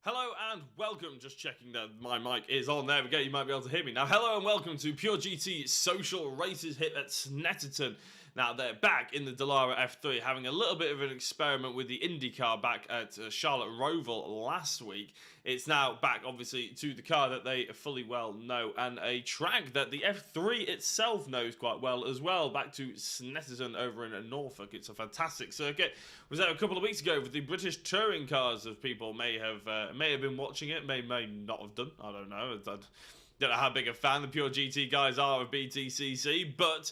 Hello and welcome, just checking that my mic is on, there we go, you might be able to hear me. Now hello and welcome to Pure GT Social Races hit at Snetterton. Now they're back in the Dallara F3, having a little bit of an experiment with the IndyCar back at Charlotte Roval last week. It's now back obviously to the car that they fully well know, and a track that the F3 itself knows quite well as well, back to Snetterton over in Norfolk. It's a fantastic circuit. Was there a couple of weeks ago with the British touring cars, as people may have been watching it, may not have done, I don't know. Don't know how big a fan the Pure GT guys are of BTCC, but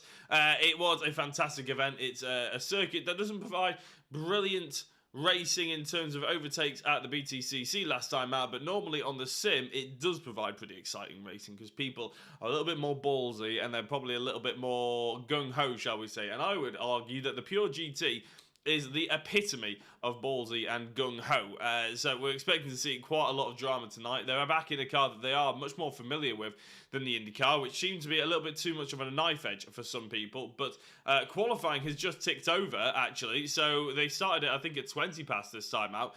it was a fantastic event. It's a circuit that doesn't provide brilliant racing in terms of overtakes at the BTCC last time out, but normally on the sim it does provide pretty exciting racing because people are a little bit more ballsy and they're probably a little bit more gung-ho, shall we say. And I would argue that the Pure GT is the epitome of ballsy and gung-ho. So we're expecting to see quite a lot of drama tonight. They're back in a car that they are much more familiar with than the IndyCar, which seems to be a little bit too much of a knife edge for some people. But qualifying has just ticked over, actually. So they started it, I think, at 20 past this time out.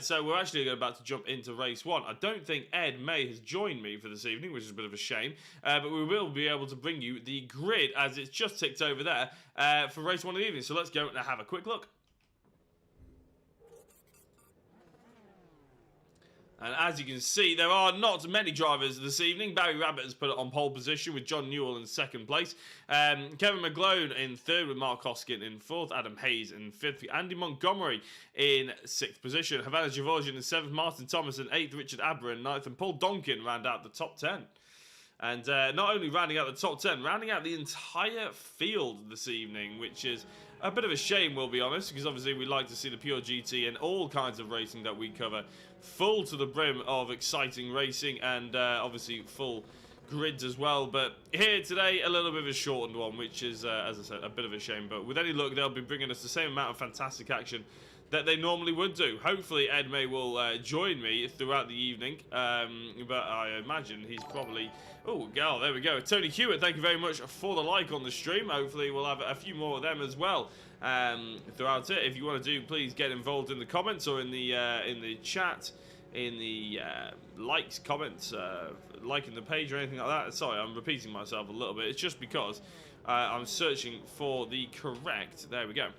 So we're actually about to jump into race one. I don't think Ed May has joined me for this evening, which is a bit of a shame. But we will be able to bring you the grid as it's just ticked over there for race one of the evening. So let's go and have a quick look. And as you can see, there are not many drivers this evening. Barry Rabbit has put it on pole position with John Newell in second place. Kevin McGlone in third with Mark Hoskin in fourth. Adam Hayes in fifth. Andy Montgomery in sixth position. Havana Gevorgian in seventh. Martin Thomas in eighth. Richard Abra in ninth. And Paul Donkin round out the top 10. And not only rounding out the top 10, rounding out the entire field this evening, which is a bit of a shame, we'll be honest, because obviously we like to see the Pure GT and all kinds of racing that we cover full to the brim of exciting racing and obviously full grids as well. But here today, a little bit of a shortened one, which is, as I said, a bit of a shame. But with any luck, they'll be bringing us the same amount of fantastic action that they normally would do. Hopefully Ed May will join me throughout the evening, but I imagine he's probably... Oh, girl, there we go. Tony Hewitt, thank you very much for the like on the stream. Hopefully we'll have a few more of them as well throughout it. If you want to do, please get involved in the comments or in the chat, in the likes, comments, liking the page or anything like that. Sorry, I'm repeating myself a little bit. It's just because I'm searching for the correct... There we go.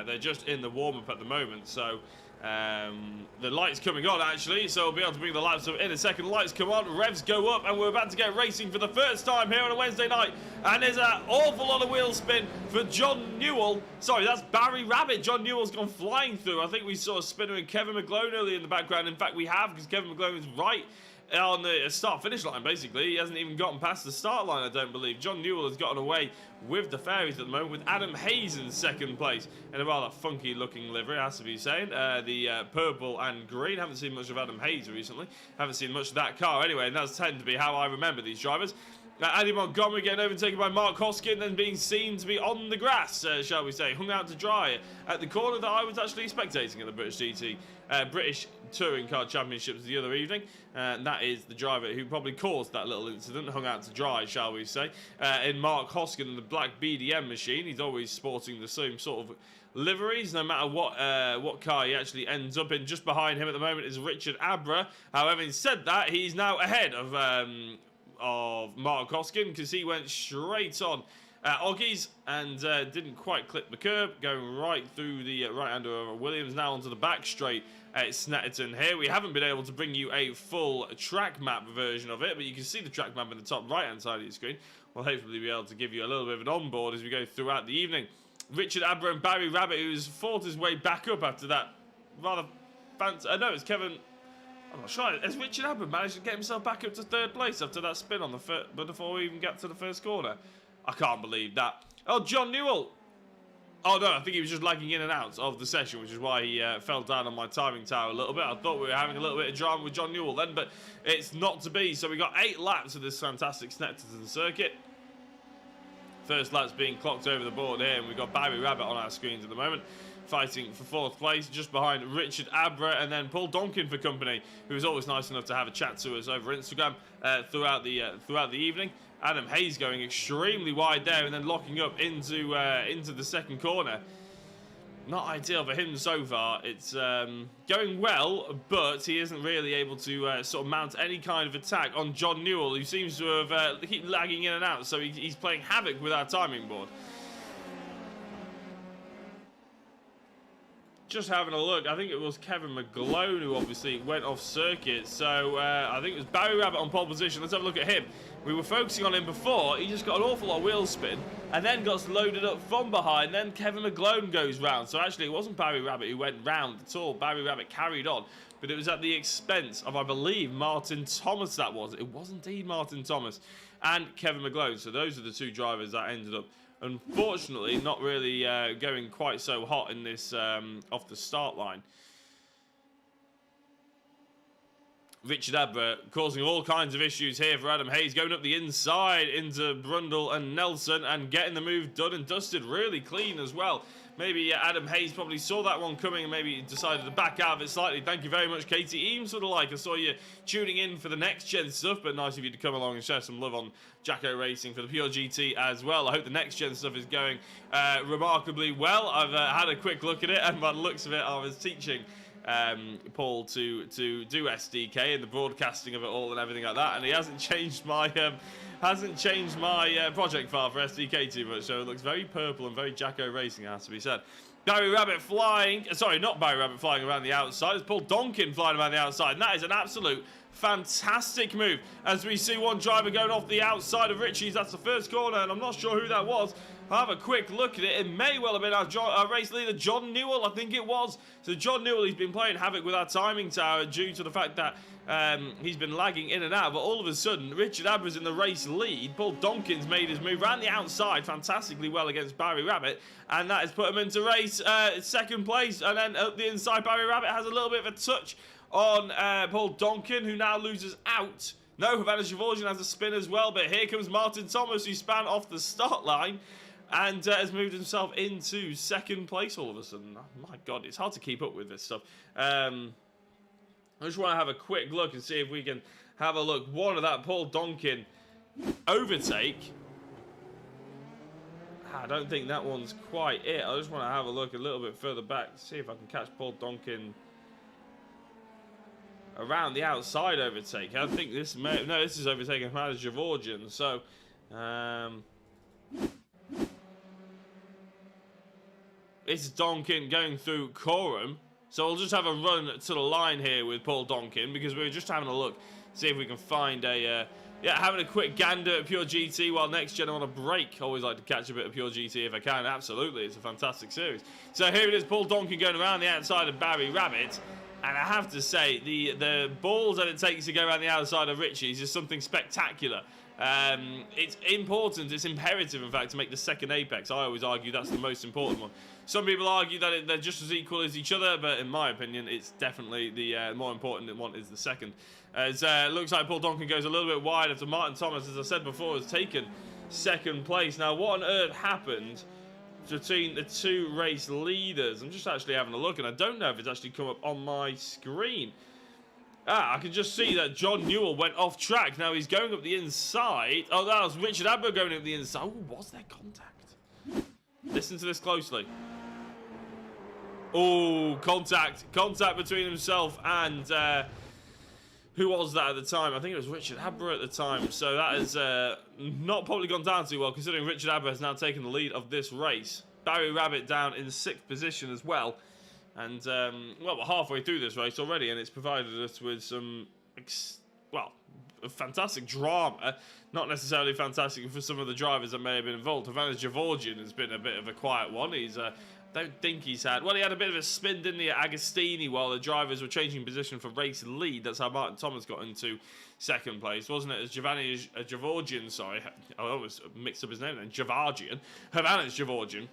They're just in the warm-up at the moment, so the light's coming on actually, so we'll be able to bring the lights up in a second. Lights come on, revs go up, and we're about to get racing for the first time here on a Wednesday night. And there's an awful lot of wheel spin for John Newell. Sorry, that's Barry Rabbit. John Newell's gone flying through. I think we saw a spinner in Kevin McGlone earlier in the background. In fact, we have, because Kevin McGlone is right on the start-finish line, basically. He hasn't even gotten past the start line, I don't believe. John Newell has gotten away with the fairies at the moment, with Adam Hayes in second place in a rather funky-looking livery, has to be saying. The purple and green. Haven't seen much of Adam Hayes recently. Haven't seen much of that car anyway, and that's tend to be how I remember these drivers. Andy Montgomery getting overtaken by Mark Hoskin and being seen to be on the grass, shall we say, hung out to dry at the corner that I was actually spectating at the British Touring Car Championships the other evening. And that is the driver who probably caused that little incident, hung out to dry, shall we say, in Mark Hoskin and the black BDM machine. He's always sporting the same sort of liveries, no matter what car he actually ends up in. Just behind him at the moment is Richard Abra. However, having said that, he's now ahead of Mark Hoskin, because he went straight on Oggies and didn't quite clip the curb, going right through the right-hander of Williams, now onto the back straight at Snetterton here. We haven't been able to bring you a full track map version of it, but you can see the track map in the top right-hand side of your screen. We'll hopefully be able to give you a little bit of an onboard as we go throughout the evening. Richard Abra and Barry Rabbit, who's fought his way back up after that rather fancy... no, it's Kevin... I'm not sure. Has Richard Abra managed to get himself back up to third place after that spin on the but before we even get to the first corner? I can't believe that. Oh, John Newell. Oh, no, I think he was just lagging in and out of the session, which is why he fell down on my timing tower a little bit. I thought we were having a little bit of drama with John Newell then, but it's not to be. So we got 8 laps of this fantastic Snetterton circuit. First lap's being clocked over the board here, and we've got Barry Rabbit on our screens at the moment, fighting for 4th place, just behind Richard Abra, and then Paul Donkin for company, who was always nice enough to have a chat to us over Instagram throughout the evening. Adam Hayes going extremely wide there, and then locking up into the second corner. not ideal for him so far. It's going well, but he isn't really able to sort of mount any kind of attack on John Newell, who seems to have keep lagging in and out. So he's playing havoc with our timing board. Just having a look, I think it was Kevin McGlone who obviously went off circuit. So I think it was Barry Rabbit on pole position. Let's have a look at him. We were focusing on him before. He just got an awful lot of wheel spin and then got loaded up from behind. Then Kevin McGlone goes round. So actually it wasn't Barry Rabbit who went round at all. Barry Rabbit carried on, but it was at the expense of, I believe, Martin Thomas that was. It was indeed Martin Thomas and Kevin McGlone. So those are the two drivers that ended up, unfortunately, not really going quite so hot in this off the start line. Richard Abra causing all kinds of issues here for Adam Hayes, going up the inside into Brundle and Nelson and getting the move done and dusted really clean as well. Maybe Adam Hayes probably saw that one coming and maybe decided to back out of it slightly. Thank you very much, Katie Eames, for the like. I saw you tuning in for the next gen stuff, but nice of you to come along and share some love on Jacko Racing for the Pure GT as well. I hope the next gen stuff is going remarkably well. I've had a quick look at it, and by the looks of it, I was teaching Paul to do SDK and the broadcasting of it all and everything like that, and he hasn't changed my project file for SDK too much, so it looks very purple and very Jacko Racing, it has to be said. Barry Rabbit flying, sorry, not Barry Rabbit flying around the outside, it's Paul Donkin flying around the outside, and that is an absolute fantastic move as we see one driver going off the outside of Richie's. That's the first corner, and I'm not sure who that was. I'll have a quick look at it. It may well have been our race leader, John Newell, I think it was. So John Newell, he's been playing havoc with our timing tower due to the fact that he's been lagging in and out. But all of a sudden, Richard Abra's in the race lead. Paul Donkin's made his move around the outside fantastically well against Barry Rabbit. And that has put him into race second place. And then up the inside, Barry Rabbit has a little bit of a touch on Paul Donkin, who now loses out. No, Havana Gevorgian has a spin as well. But here comes Martin Thomas, who span off the start line and has moved himself into second place all of a sudden. Oh, my God, it's hard to keep up with this stuff. I just want to have a quick look and see if we can have a look. One of that Paul Donkin overtake. I don't think that one's quite it. I just want to have a look a little bit further back, see if I can catch Paul Donkin around the outside overtake. I think this may... No, this is overtaking Havana Gevorgian. So, it's Donkin going through Coram. So we'll just have a run to the line here with Paul Donkin because we were just having a look, see if we can find a, having a quick gander at Pure GT while next gen on a break. Always like to catch a bit of Pure GT if I can. Absolutely, it's a fantastic series. So here it is, Paul Donkin going around the outside of Barry Rabbit. And I have to say, the balls that it takes to go around the outside of Richie's is something spectacular. It's important, it's imperative, in fact, to make the second apex. I always argue that's the most important one. Some people argue that they're just as equal as each other, but in my opinion, it's definitely the more important one is the second. As it looks like Paul Donkin goes a little bit wide after Martin Thomas, as I said before, has taken second place. Now, what on earth happened between the two race leaders? I'm just actually having a look, and I don't know if it's actually come up on my screen. I can just see that John Newell went off track. Now he's going up the inside. Oh, that was Richard Abra going up the inside. Oh, was there contact? Listen to this closely. Oh, contact between himself and who was that at the time? I think it was Richard Abra at the time. So that has not probably gone down too well, considering Richard Abra has now taken the lead of this race. Barry Rabbit down in 6th position as well. And, well, we're halfway through this race already, and it's provided us with some, fantastic drama. Not necessarily fantastic for some of the drivers that may have been involved. Havana Gevorgian has been a bit of a quiet one. He's, don't think he's had... Well, he had a bit of a spin, didn't he, at Agostini while the drivers were changing position for race lead. That's how Martin Thomas got into second place, wasn't it? As Gevorgian, sorry. I always mixed up his name then. Gevorgian. Havana Gevorgian.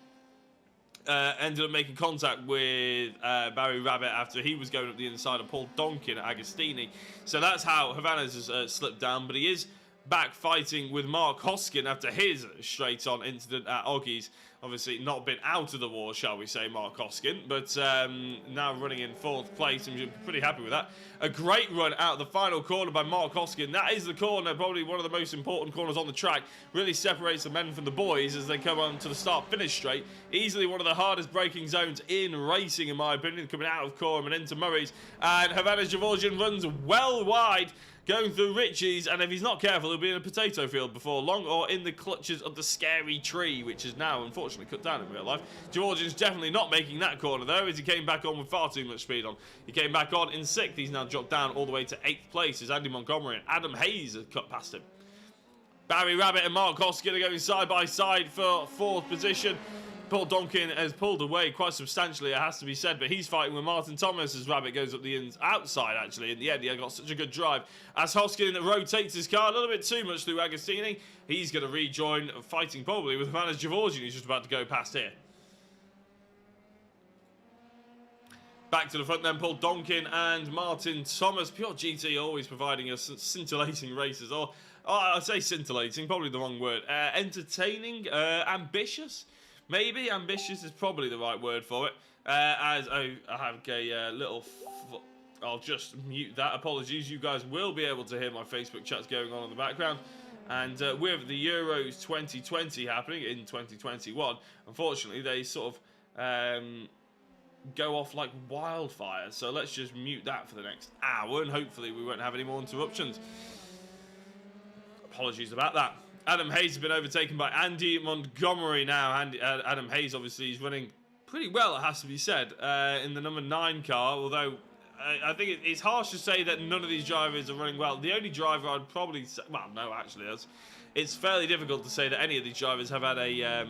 Ended up making contact with Barry Rabbit after he was going up the inside of Paul Donkin at Agostini. So that's how Havana's has slipped down, but he is back fighting with Mark Hoskin after his straight-on incident at Oggie's. Obviously not been out of the war, shall we say, Mark Hoskin, but now running in 4th place, and we're pretty happy with that. A great run out of the final corner by Mark Hoskin. That is the corner, probably one of the most important corners on the track. Really separates the men from the boys as they come on to the start-finish straight. Easily one of the hardest braking zones in racing, in my opinion, coming out of Coram and into Murray's. And Havana Gevorgian runs well wide, going through Richie's, and if he's not careful, he'll be in a potato field before long, or in the clutches of the scary tree, which is now, unfortunately, cut down in real life. Georgian's definitely not making that corner, though, as he came back on with far too much speed on. He came back on in 6th. He's now dropped down all the way to 8th place, as Andy Montgomery and Adam Hayes have cut past him. Barry Rabbit and Mark Hoskin are going side by side for 4th position. Paul Donkin has pulled away quite substantially, it has to be said, but he's fighting with Martin Thomas as Rabbit goes up the outside, actually. In the end, he got such a good drive. As Hoskin rotates his car a little bit too much through Agostini, he's going to rejoin, fighting probably with Havana Gevorgian, who's just about to go past here. Back to the front then, Paul Donkin and Martin Thomas. Pure GT always providing us scintillating races, or I'd say scintillating, probably the wrong word. Entertaining, ambitious. Maybe ambitious is probably the right word for it. As I have a little... I'll just mute that. Apologies. You guys will be able to hear my Facebook chats going on in the background. And with the Euros 2020 happening in 2021, unfortunately, they sort of go off like wildfire. So let's just mute that for the next hour, and hopefully we won't have any more interruptions. Apologies about that. Adam Hayes has been overtaken by Andy Montgomery now. Adam Hayes, obviously, is running pretty well, it has to be said, in the number 9 car, although I think it's harsh to say that none of these drivers are running well. The only driver I'd probably say, well, no, actually, it's fairly difficult to say that any of these drivers have had a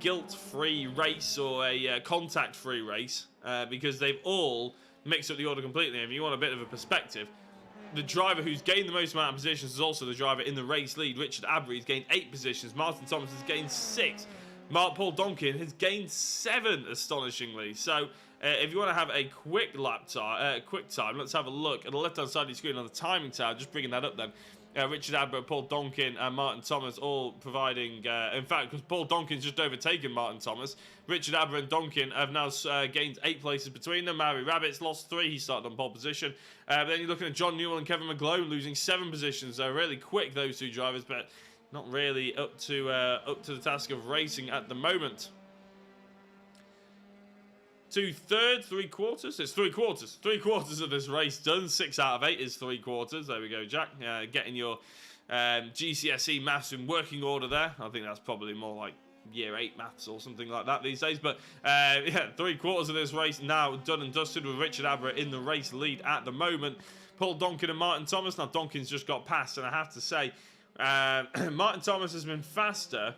guilt-free race or a contact-free race, because they've all mixed up the order completely. If you want a bit of a perspective, the driver who's gained the most amount of positions is also the driver in the race lead. Richard Abry has gained 8 positions. Martin Thomas has gained 6. Paul Donkin has gained 7, astonishingly. So, if you want to have a quick time, let's have a look at the left-hand side of your screen on the timing tab. Just bringing that up then. Richard Abra, Paul Donkin and Martin Thomas all providing, in fact, because Paul Donkin's just overtaken Martin Thomas, Richard Abra and Donkin have now gained 8 places between them. Mary Rabbit's lost 3, he started on pole position. Then you're looking at John Newell and Kevin McGlone losing 7 positions. They're really quick, those 2 drivers, but not really up to the task of racing at the moment. 2/3, 3/4. It's 3/4. 3/4 of this race done. 6 out of 8 is 3/4. There we go, Jack. Getting your GCSE maths in working order there. I think that's probably more like year 8 maths or something like that these days. But yeah, 3/4 of this race now done and dusted with Richard Abra in the race lead at the moment. Paul Donkin and Martin Thomas. Now Donkin's just got past, and I have to say, Martin Thomas has been faster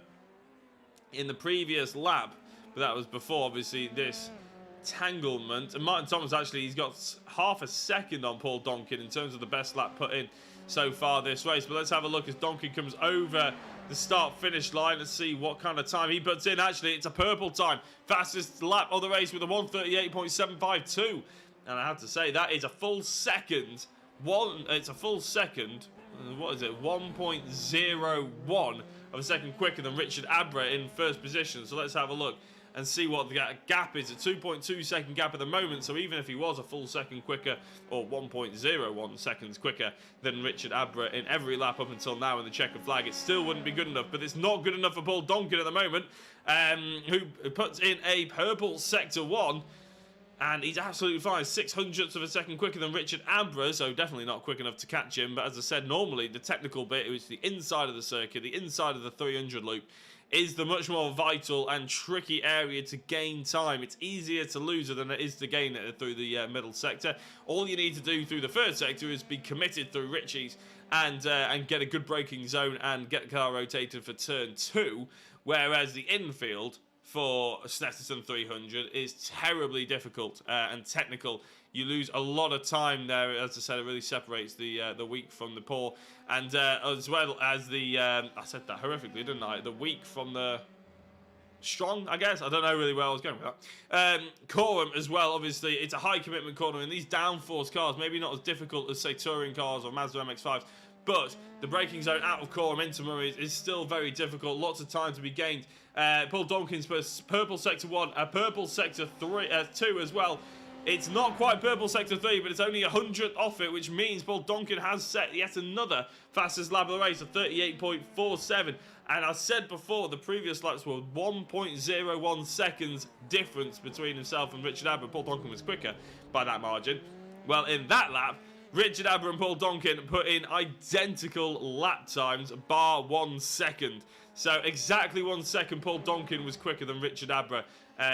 in the previous lap, but that was before obviously this entanglement. And Martin Thomas, actually, he's got half a second on Paul Donkin in terms of the best lap put in so far this race. But let's have a look as Donkin comes over the start-finish line. Let's see what kind of time he puts in. Actually, it's a purple time. Fastest lap of the race with a 1:38.752. And I have to say, that is a full second. It's a full second. What is it? 1.01 of a second quicker than Richard Abra in first position. So let's have a look and see what the gap is. A 2.2 second gap at the moment, so even if he was a full second quicker, or 1.01 seconds quicker than Richard Abra in every lap up until now in the checkered flag, it still wouldn't be good enough. But it's not good enough for Paul Donkin at the moment, who puts in a purple Sector 1, and he's absolutely fine. 0.06 of a second quicker than Richard Abra, so definitely not quick enough to catch him. But as I said, normally the technical bit, which is the inside of the circuit, the inside of the 300 loop, is the much more vital and tricky area to gain time. It's easier to lose it than it is to gain it through the middle sector. All you need to do through the third sector is be committed through Ritchie's and get a good braking zone and get the car rotated for turn 2, whereas the infield for Snetterton 300 is terribly difficult and technical. You lose a lot of time there. As I said, it really separates the weak from the poor, and as well as the I said that horrifically, didn't I? The weak from the strong, I guess. I don't know really where I was going with that. Coram as well, obviously, it's a high commitment corner, and these downforce cars, maybe not as difficult as, say, touring cars or Mazda MX-5s, but the braking zone out of Corham into Murray is still very difficult. Lots of time to be gained. Paul Donkin's purple sector 1, purple sector 2 as well. It's not quite purple sector 3, but it's only 100th off it, which means Paul Donkin has set yet another fastest lap of the race of 38.47. And I said before, the previous laps were 1.01 seconds difference between himself and Richard Abber. Paul Donkin was quicker by that margin. Well, in that lap, Richard Abber and Paul Donkin put in identical lap times, bar 1 second. So exactly 1 second, Paul Donkin was quicker than Richard Abber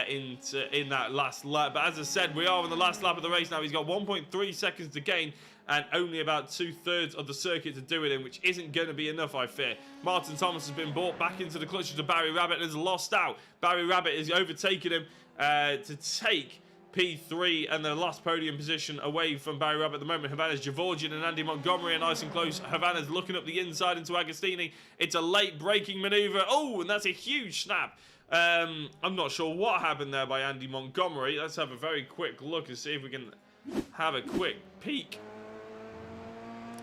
in that last lap. But as I said, we are in the last lap of the race now. He's got 1.3 seconds to gain and only about 2/3 of the circuit to do it in, which isn't going to be enough, I fear. Martin Thomas has been brought back into the clutches of Barry Rabbit and has lost out. Barry Rabbit is overtaking him to take P3 and the last podium position away from Barry Rabbit at the moment. Havana's Gevorgian and Andy Montgomery are nice and close. Havana's looking up the inside into Agostini. It's a late braking manoeuvre. Oh, and that's a huge snap. I'm not sure what happened there by Andy Montgomery. Let's have a very quick look and see if we can have a quick peek.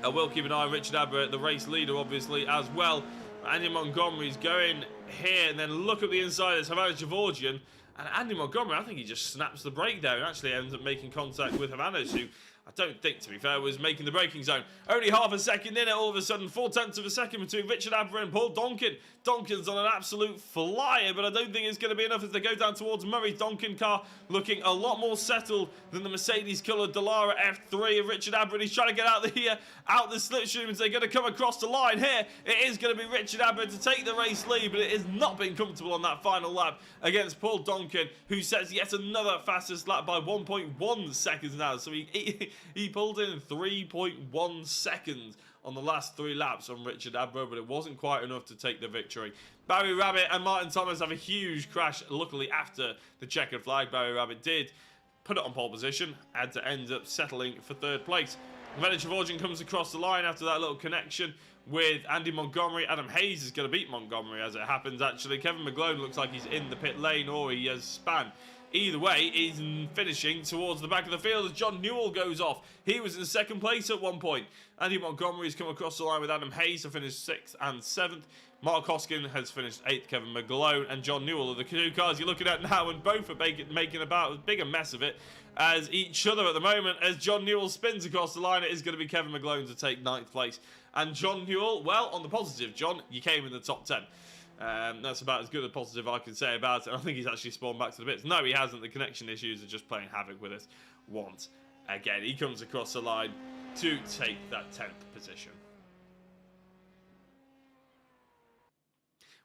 I will keep an eye on Richard Abber, the race leader, obviously, as well. Andy Montgomery's going here, and then look at the inside. It's Havana's Gevorgian. And Andy Montgomery, I think he just snaps the brake there and actually ends up making contact with Havana's, who I don't think, to be fair, was making the braking zone. Only half a second in it, all of a sudden, 4/10 of a second between Richard Abber and Paul Donkin. Donkin's on an absolute flyer, but I don't think it's going to be enough as they go down towards Murray's Donkin car, looking a lot more settled than the Mercedes-coloured Dallara F3 of Richard Abber, and he's trying to get out the slipstream as they're going to come across the line here. It is going to be Richard Abber to take the race lead, but it has not been comfortable on that final lap against Paul Donkin, who sets yet another fastest lap by 1.1 seconds now. So he pulled in 3.1 seconds on the last 3 laps on Richard Abber, but it wasn't quite enough to take the victory. Barry Rabbit and Martin Thomas have a huge crash, luckily after the checkered flag. Barry Rabbit did put it on pole position, had to end up settling for 3rd place. Havana Gevorgian comes across the line after that little connection with Andy Montgomery. Adam Hayes is going to beat Montgomery as it happens, actually. Kevin McGlone looks like he's in the pit lane, or he has spun. Either way, he's finishing towards the back of the field as John Newell goes off. He was in 2nd place at one point. Andy Montgomery's come across the line with Adam Hayes to finish 6th and 7th. Mark Hoskin has finished 8th. Kevin McGlone and John Newell are the 2 cars you're looking at now, and both are making about as big a mess of it as each other at the moment. As John Newell spins across the line, it is going to be Kevin McGlone to take 9th place. And John Newell, well, on the positive, John, you came in the top 10. That's about as good a positive I can say about it. I think he's actually spawned back to the bits. No, he hasn't. The connection issues are just playing havoc with us once again. He comes across the line to take that 10th position.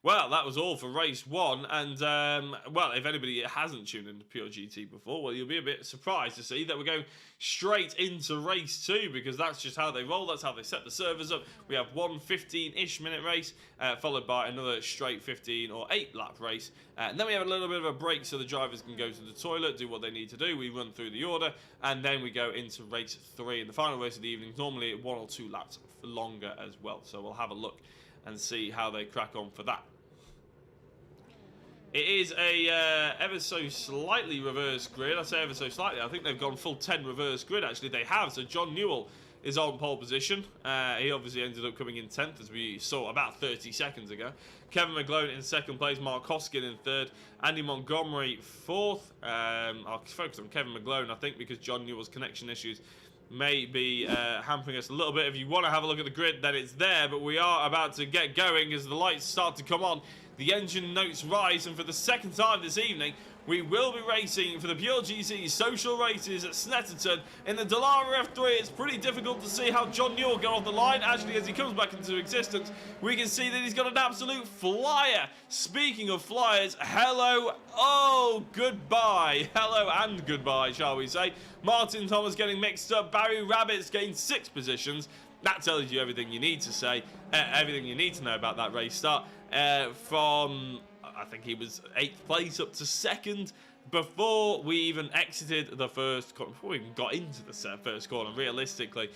Well, that was all for race 1, and, well, if anybody hasn't tuned into Pure GT before, well, you'll be a bit surprised to see that we're going straight into race 2, because that's just how they roll, that's how they set the servers up. We have one 15-ish minute race, followed by another straight 15 or 8 lap race, and then we have a little bit of a break so the drivers can go to the toilet, do what they need to do. We run through the order, and then we go into race 3, and the final race of the evening, normally 1 or 2 laps longer as well, so we'll have a look and see how they crack on for that. It is a ever so slightly reverse grid. I say ever so slightly. I think they've gone full 10 reverse grid, actually. They have. So John Newell is on pole position. He obviously ended up coming in 10th, as we saw about 30 seconds ago. Kevin McGlone in 2nd place. Mark Hoskin in 3rd. Andy Montgomery 4th. I'll focus on Kevin McGlone, I think, because John Newell's connection issues may be hampering us a little bit. If you want to have a look at the grid, then it's there. But we are about to get going as the lights start to come on. The engine notes rise, and for the 2nd time this evening, we will be racing for the Pure GT social races at Snetterton in the Dallara F3. It's pretty difficult to see how John Newell got off the line. Actually, as he comes back into existence, we can see that he's got an absolute flyer. Speaking of flyers, hello, oh, goodbye. Hello and goodbye, shall we say. Martin Thomas getting mixed up. Barry Rabbit's gained 6 positions. That tells you everything you need to say, everything you need to know about that race start. From, I think he was 8th place up to 2nd before we even exited the first corner, before we even got into the first corner, realistically.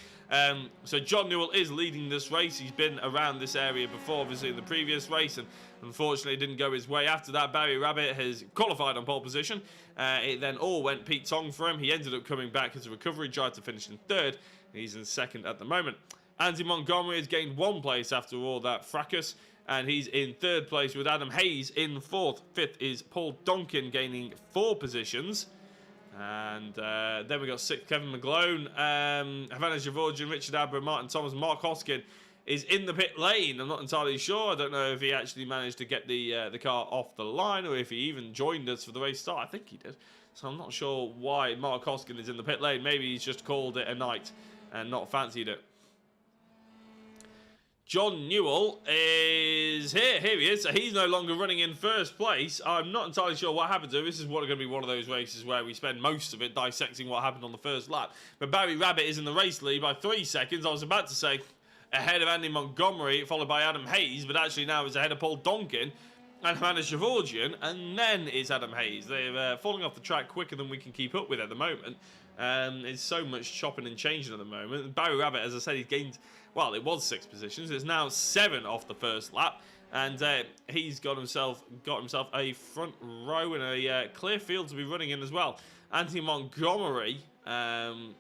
So John Newell is leading this race. He's been around this area before, obviously, in the previous race, and unfortunately it didn't go his way. After that, Barry Rabbit has qualified on pole position. It then all went Pete Tong for him. He ended up coming back as a recovery, tried to finish in 3rd. He's in 2nd at the moment. Andy Montgomery has gained 1 place after all that fracas, and he's in 3rd place with Adam Hayes in 4th. 5th is Paul Donkin gaining 4 positions. And then we got 6th, Kevin McGlone, Havana Gevorgian, Richard Abra, Martin Thomas, Mark Hoskin is in the pit lane. I'm not entirely sure. I don't know if he actually managed to get the car off the line or if he even joined us for the race start. I think he did. So I'm not sure why Mark Hoskin is in the pit lane. Maybe he's just called it a night and not fancied it. John Newell is here. Here he is. So he's no longer running in 1st place. I'm not entirely sure what happened to him. This is going to be one of those races where we spend most of it dissecting what happened on the 1st lap. But Barry Rabbit is in the race lead by 3 seconds. I was about to say ahead of Andy Montgomery, followed by Adam Hayes, but actually now it's ahead of Paul Donkin and Havana Gevorgian, and then it's Adam Hayes. They're falling off the track quicker than we can keep up with at the moment. It's so much chopping and changing at the moment. Barry Rabbit, as I said, he's gained, well, it was 6 positions. It's now 7 off the 1st lap, and he's got himself a front row and a clear field to be running in as well. Anthony Montgomery,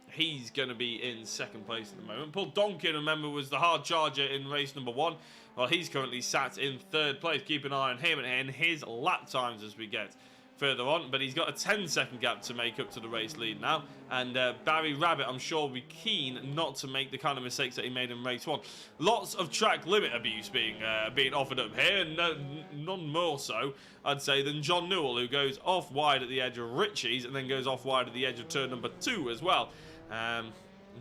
he's going to be in 2nd place at the moment. Paul Donkin, remember, was the hard charger in race number 1. Well, he's currently sat in 3rd place. Keep an eye on him and his lap times as we get further on, but he's got a 10-second gap to make up to the race lead now, and Barry Rabbit, I'm sure, will be keen not to make the kind of mistakes that he made in race 1. Lots of track limit abuse being offered up here, and none more so, I'd say, than John Newell, who goes off wide at the edge of Ritchie's and then goes off wide at the edge of turn number 2 as well.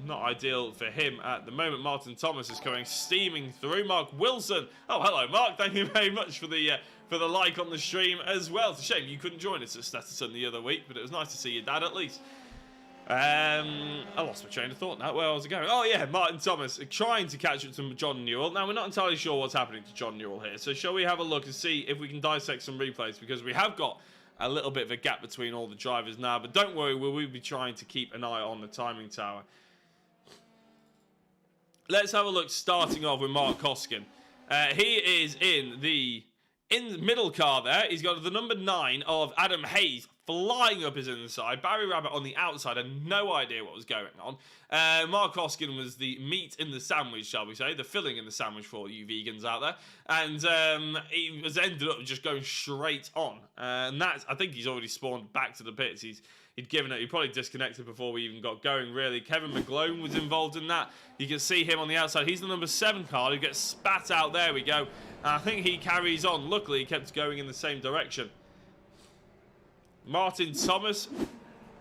Not ideal for him at the moment. Martin Thomas is coming steaming through. Mark Wilson. Oh, hello, Mark. Thank you very much for the like on the stream as well. It's a shame you couldn't join us at Snetterton the other week, but it was nice to see your dad at least. I lost my train of thought now. Where was I going? Oh, yeah, Martin Thomas trying to catch up to John Newell. Now, we're not entirely sure what's happening to John Newell here, so shall we have a look and see if we can dissect some replays, because we have got a little bit of a gap between all the drivers now, but don't worry, we'll be trying to keep an eye on the timing tower. Let's have a look, starting off with Mark Hoskin. He is in the middle car there. He's got the number 9 of Adam Hayes flying up his inside. Barry Rabbit on the outside had no idea what was going on. Mark Hoskin was the meat in the sandwich, shall we say, the filling in the sandwich for you vegans out there. And he was ended up just going straight on. And that's, I think he's already spawned back to the pits. He'd given it. He probably disconnected before we even got going, really. Kevin McGlone was involved in that. You can see him on the outside. He's the number 7 car who gets spat out. There we go. And I think he carries on. Luckily, he kept going in the same direction. Martin Thomas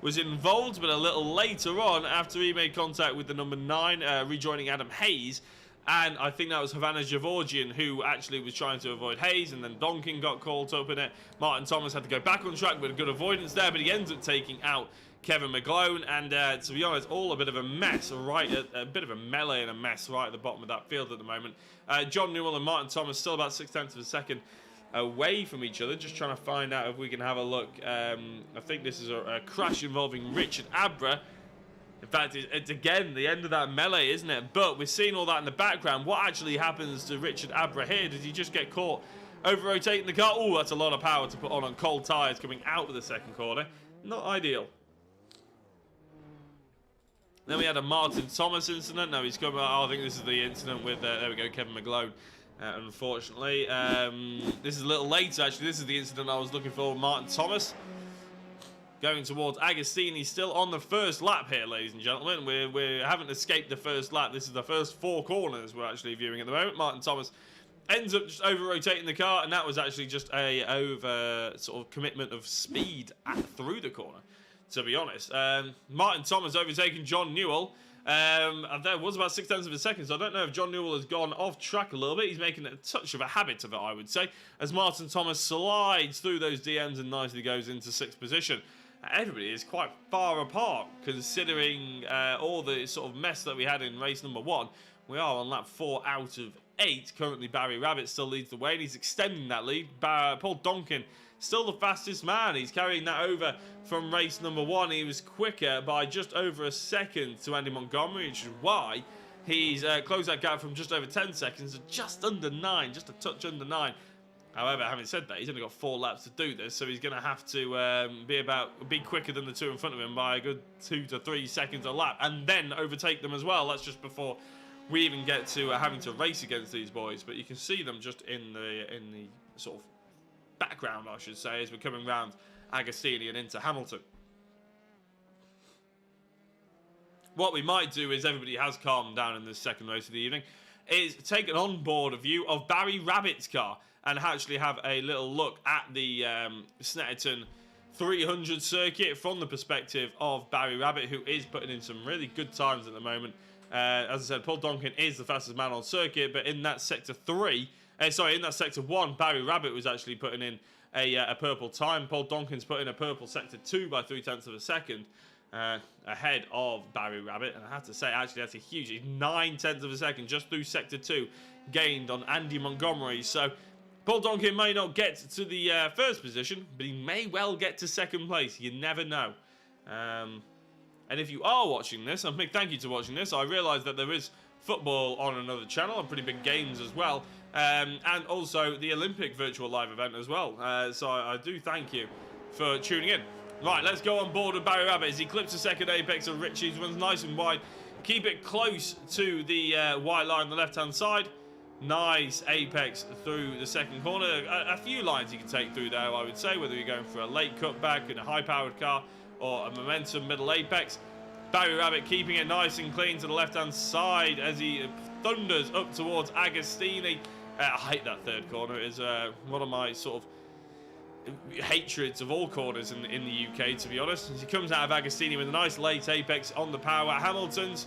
was involved, but a little later on, after he made contact with the number 9, rejoining Adam Hayes. And I think that was Havana Gevorgian who actually was trying to avoid Hayes, and then Donkin got caught up in it. Martin Thomas had to go back on track with a good avoidance there, but he ends up taking out Kevin McGlone. And to be honest, all a bit of a mess, a bit of a melee and a mess right at the bottom of that field at the moment. John Newell and Martin Thomas still about 0.6 of a second away from each other. Just trying to find out if we can have a look. I think this is a crash involving Richard Abra. In fact, it's again the end of that melee, isn't it? But we're seeing all that in the background. What actually happens to Richard Abra here? Did he just get caught over-rotating the car? Oh, that's a lot of power to put on cold tyres coming out of the second corner. Not ideal. Then we had a Martin Thomas incident. No, he's coming. Oh, I think this is the incident with, there we go, Kevin McGlone. Unfortunately. This is a little later, actually. This is the incident I was looking for with Martin Thomas. Going towards Agostini, still on the first lap here, ladies and gentlemen. We haven't escaped the first lap. This is the first 4 corners we're actually viewing at the moment. Martin Thomas ends up just over-rotating the car, and that was actually just a sort of commitment of speed through the corner, to be honest. Martin Thomas overtaking John Newell. And there was about 0.6 of a second, so I don't know if John Newell has gone off track a little bit. He's making a touch of a habit of it, I would say, as Martin Thomas slides through those DMs and nicely goes into 6th position. Everybody is quite far apart, considering all the sort of mess that we had in race number 1. We are on lap 4 out of 8. Currently, Barry Rabbit still leads the way, and he's extending that lead. Paul Donkin, still the fastest man. He's carrying that over from race number 1. He was quicker by just over a second to Andy Montgomery, which is why he's closed that gap from just over 10 seconds to just under 9, just a touch under 9. However, having said that, he's only got 4 laps to do this, so he's going to have to be quicker than the 2 in front of him by a good 2 to 3 seconds a lap, and then overtake them as well. That's just before we even get to having to race against these boys. But you can see them just in the sort of background, I should say, as we're coming round Agostini and into Hamilton. What we might do is, everybody has calmed down in this second race of the evening, is take an onboard view of Barry Rabbit's car and actually have a little look at the Snetterton 300 circuit from the perspective of Barry Rabbit, who is putting in some really good times at the moment. As I said, Paul Donkin is the fastest man on circuit, but in that sector 1, Barry Rabbit was actually putting in a purple time. Paul Donkin's put in a purple sector 2 by 0.3 of a second. Ahead of Barry Rabbit, and I have to say, actually, that's a huge 0.9 of a second just through sector 2 gained on Andy Montgomery. So Paul Donkin may not get to the first position, but he may well get to second place. You never know. And if you are watching this, and a big thank you to watching this, I realise that there is football on another channel and pretty big games as well, and also the Olympic virtual live event as well. So I do thank you for tuning in. Right, let's go on board with Barry Rabbit as he clips the second apex of Richie's, runs nice and wide. Keep it close to the white line on the left-hand side. Nice apex through the second corner. A few lines you can take through there, I would say, whether you're going for a late cutback in a high-powered car or a momentum middle apex. Barry Rabbit keeping it nice and clean to the left-hand side as he thunders up towards Agostini. I hate that third corner. It is one of my sort of hatreds of all corners in the UK, to be honest. As he comes out of Agostini with a nice late apex on the power. Hamilton's,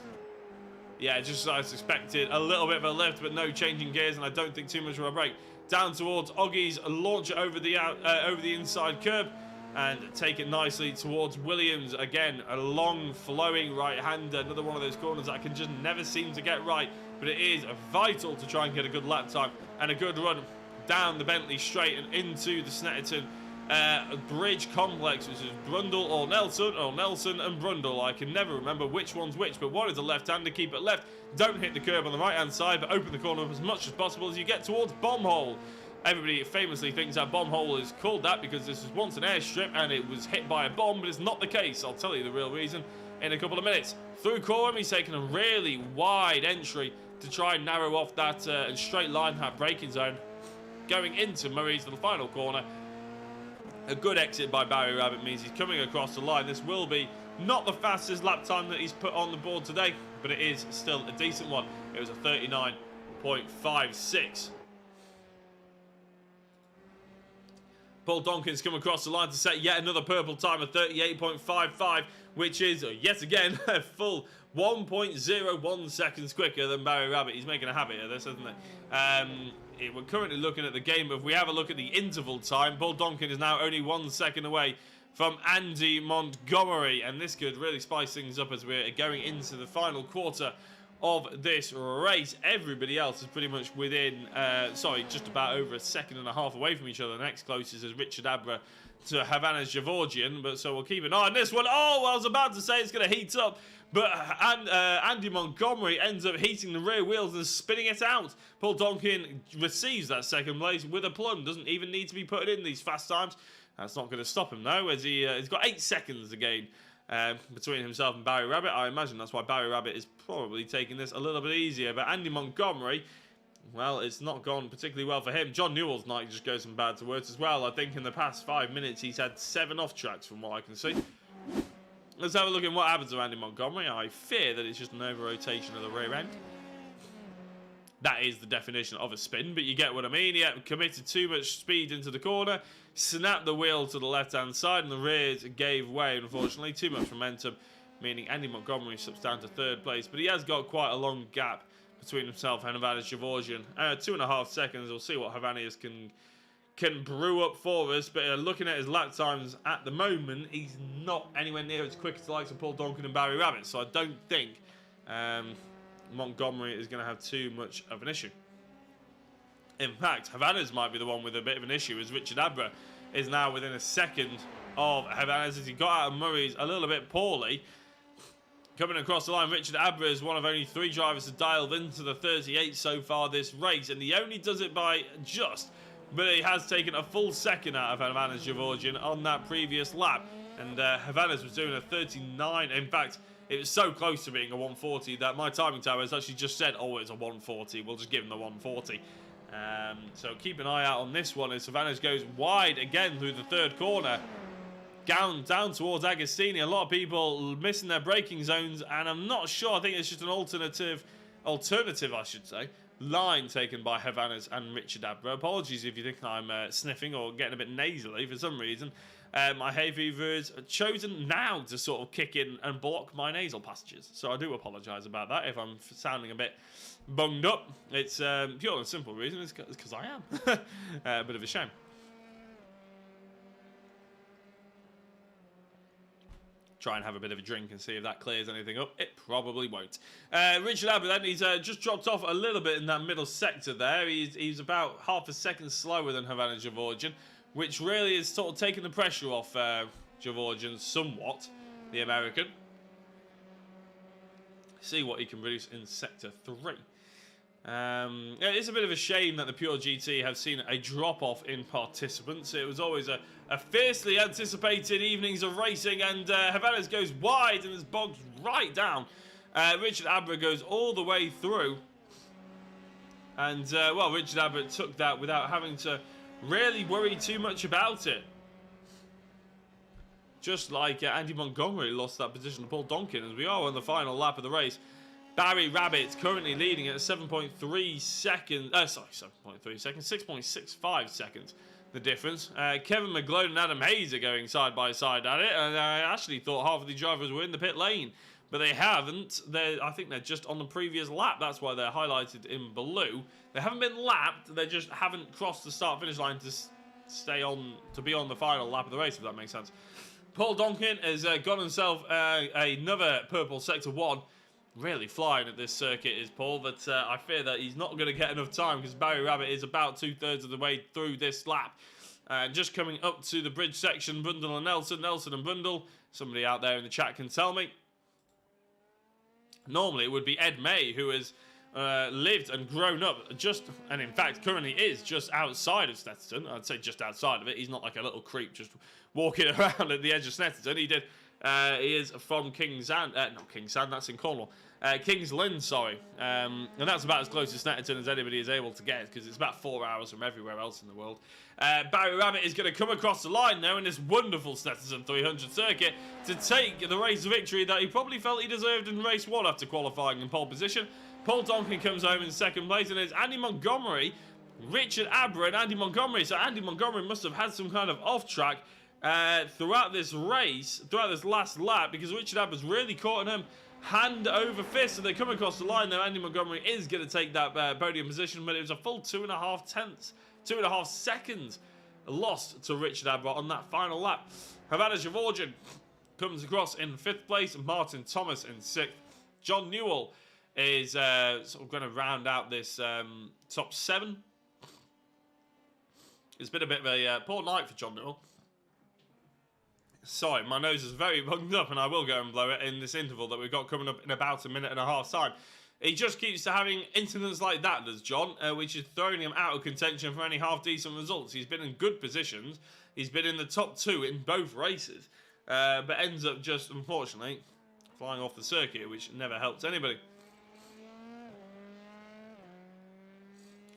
yeah, just as expected, a little bit of a lift, but no changing gears, and I don't think too much of a break. Down towards Oggy's, launch it over the inside curb, and take it nicely towards Williams. Again, a long flowing right-hander, another one of those corners that I can just never seem to get right, but it is vital to try and get a good lap time and a good run down the Bentley straight and into the Snetterton bridge complex, which is Brundle or Nelson and Brundle. I can never remember which one's which, but one is a left-hander. Keep it left, don't hit the curb on the right-hand side, but open the corner up as much as possible as you get towards Bomb Hole. Everybody famously thinks that Bomb Hole is called that because this was once an airstrip and it was hit by a bomb, but it's not the case. I'll tell you the real reason in a couple of minutes. Through Corham, he's taken a really wide entry to try and narrow off that and straight line that braking zone. Going into Murray's to the final corner. A good exit by Barry Rabbit means he's coming across the line. This will be not the fastest lap time that he's put on the board today, but it is still a decent one. It was a 39.56. Paul Donkin's come across the line to set yet another purple time of 38.55, which is, yet again, a full 1.01 seconds quicker than Barry Rabbit. He's making a habit of this, isn't he? We're currently looking at the game, but if we have a look at the interval time, Paul Donkin is now only 1 second away from Andy Montgomery, and this could really spice things up as we're going into the final quarter of this race. Everybody else is pretty much within, just about over a second and a half away from each other. The next closest is Richard Abra to Havana's Gevorgian, but so we'll keep an eye on this one. Oh, I was about to say it's going to heat up, but Andy Montgomery ends up heating the rear wheels and spinning it out. Paul Donkin receives that second place with a plum. Doesn't even need to be put in these fast times. That's not going to stop him, though, as he's got 8 seconds to gain between himself and Barry Rabbit. I imagine that's why Barry Rabbit is probably taking this a little bit easier. But Andy Montgomery, well, it's not gone particularly well for him. John Newell's night just goes from bad to worse as well. I think in the past 5 minutes he's had 7 off tracks from what I can see. Let's have a look at what happens to Andy Montgomery. I fear that it's just an over-rotation of the rear end. That is the definition of a spin, but you get what I mean. He committed too much speed into the corner, snapped the wheel to the left-hand side, and the rears gave way, unfortunately. Too much momentum, meaning Andy Montgomery slips down to 3rd place, but he has got quite a long gap between himself and Havana's Gevorgian. 2.5 seconds. We'll see what Havana's can brew up for us, but looking at his lap times at the moment, he's not anywhere near as quick as the likes of Paul Donkin and Barry Rabbit, so I don't think Montgomery is going to have too much of an issue. In fact, Havana's might be the one with a bit of an issue, as Richard Abra is now within a second of Havana's as he got out of Murray's a little bit poorly. Coming across the line, Richard Abra is one of only 3 drivers to dial into the 38 so far this race, and he only does it by just, but he has taken a full second out of Havana's Gevorgian on that previous lap, and Havana's was doing a 39. In fact, It was so close to being a 140 that my timing tower has actually just said, oh, it's a 140. We'll just give him the 140. So keep an eye out on this one as Savannah goes wide again through the third corner. Down towards Agostini. A lot of people missing their braking zones, and I'm not sure. I think it's just an alternative, I should say, line taken by Havanas and Richard Abra. Apologies if you think I'm sniffing or getting a bit nasally for some reason. My hay fever has chosen now to sort of kick in and block my nasal passages. So I do apologise about that if I'm sounding a bit bunged up. It's pure and simple reason. It's because I am. A bit of a shame. Try and have a bit of a drink and see if that clears anything up. It probably won't. Richard Abra then, he's just dropped off a little bit in that middle sector there. He's about half a second slower than Havana Gevorgian, which really is sort of taking the pressure off Gevorgian somewhat, the American. See what he can produce in Sector 3. It's a bit of a shame that the Pure GT have seen a drop-off in participants. It was always a fiercely anticipated evenings of racing, and Havanas goes wide and is bogged right down. Richard Abra goes all the way through. And, well, Richard Abra took that without having to really worry too much about it. Just like Andy Montgomery lost that position to Paul Donkin as we are on the final lap of the race. Barry Rabbit currently leading at 7.3 seconds. 7.3 seconds, 6.65 seconds. The difference. Kevin McGlone and Adam Hayes are going side by side at it, and I actually thought half of the drivers were in the pit lane, but they haven't. I think they're just on the previous lap. That's why they're highlighted in blue. They haven't been lapped. They just haven't crossed the start-finish line to be on the final lap of the race, if that makes sense. Paul Donkin has got himself another purple Sector 1. Really flying at this circuit is Paul, but I fear that he's not going to get enough time because Barry Rabbit is about 2/3 of the way through this lap. Just coming up to the bridge section, Bundle and Nelson and Bundle. Somebody out there in the chat can tell me. Normally it would be Ed May, who has lived and grown up and in fact currently is just outside of Snetterton. I'd say just outside of it. He's not like a little creep just walking around at the edge of Snetterton. He is from not King's Sand, that's in Cornwall. King's Lynn, sorry. And that's about as close to Snetterton as anybody is able to get, because it's about 4 hours from everywhere else in the world. Barry Rabbit is going to come across the line now in this wonderful Snetterton 300 circuit to take the race victory that he probably felt he deserved in race 1 after qualifying in pole position. Paul Donkin comes home in second place, and it's Andy Montgomery, Richard Abra and Andy Montgomery. So Andy Montgomery must have had some kind of off-track throughout this race, throughout this last lap, because Richard Abra's really caught him hand over fist. So they come across the line now. Andy Montgomery is going to take that podium position, but it was a full 2.5 seconds lost to Richard Abra on that final lap. Havana Gevorgian comes across in 5th place, and Martin Thomas in 6th. John Newell is sort of going to round out this top 7. It's been a bit of a poor night for John Newell. Sorry, my nose is very bunged up, and I will go and blow it in this interval that we've got coming up in about a minute and a half time. He just keeps having incidents like that, does John, which is throwing him out of contention for any half-decent results. He's been in good positions. He's been in the top 2 in both races, but ends up just, unfortunately, flying off the circuit, which never helps anybody.